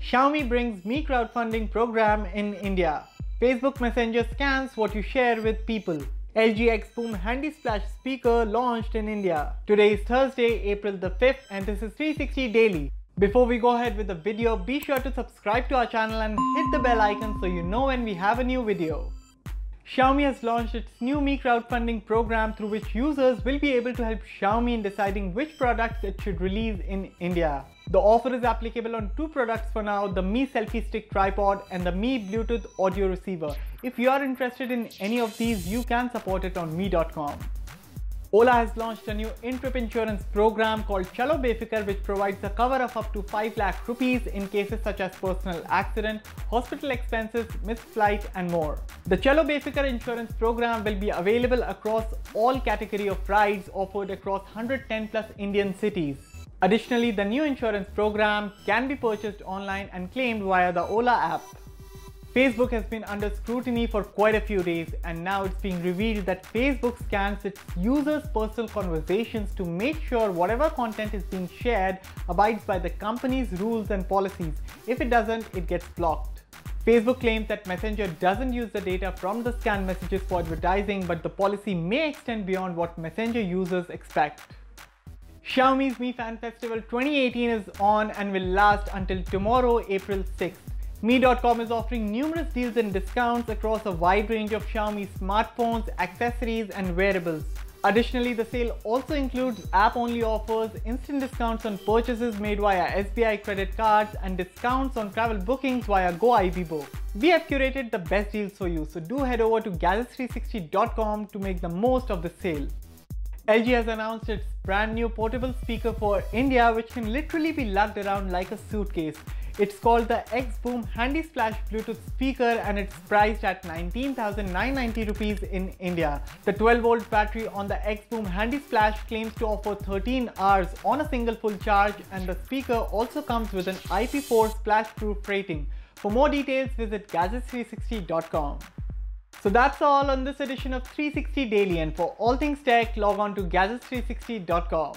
Xiaomi brings Mi Crowdfunding Programme in India. Facebook Messenger scans what you share with people. LG X Boom Handy Splash speaker launched in India. Today is Thursday, April the 5th, and this is 360 Daily. Before we go ahead with the video, be sure to subscribe to our channel and hit the bell icon so you know when we have a new video. Xiaomi has launched its new Mi Crowdfunding program through which users will be able to help Xiaomi in deciding which products it should release in India. The offer is applicable on two products for now, the Mi Selfie Stick Tripod and the Mi Bluetooth Audio Receiver. If you are interested in any of these, you can support it on mi.com. Ola has launched a new in-trip insurance program called Chalo Befikar, which provides a cover of up to 5 lakh rupees in cases such as personal accident, hospital expenses, missed flight and more. The Chalo Befikar insurance program will be available across all category of rides offered across 110 plus Indian cities. Additionally, the new insurance program can be purchased online and claimed via the Ola app. Facebook has been under scrutiny for quite a few days, and now it's being revealed that Facebook scans its users' personal conversations to make sure whatever content is being shared abides by the company's rules and policies. If it doesn't, it gets blocked. Facebook claims that Messenger doesn't use the data from the scanned messages for advertising, but the policy may extend beyond what Messenger users expect. Xiaomi's Mi Fan Festival 2018 is on and will last until tomorrow, April 6th. Mi.com is offering numerous deals and discounts across a wide range of Xiaomi smartphones, accessories and wearables. Additionally, the sale also includes app-only offers, instant discounts on purchases made via SBI credit cards and discounts on travel bookings via GoIbibo. We have curated the best deals for you, so do head over to gadgets360.com to make the most of the sale. LG has announced its brand new portable speaker for India, which can literally be lugged around like a suitcase. It's called the X Boom Handy Splash Bluetooth speaker and it's priced at 19,990 rupees in India. The 12-volt battery on the X Boom Handy Splash claims to offer 13 hours on a single full charge, and the speaker also comes with an IP4 splash-proof rating. For more details, visit gadgets360.com. So that's all on this edition of 360 Daily, and for all things tech, log on to gadgets360.com.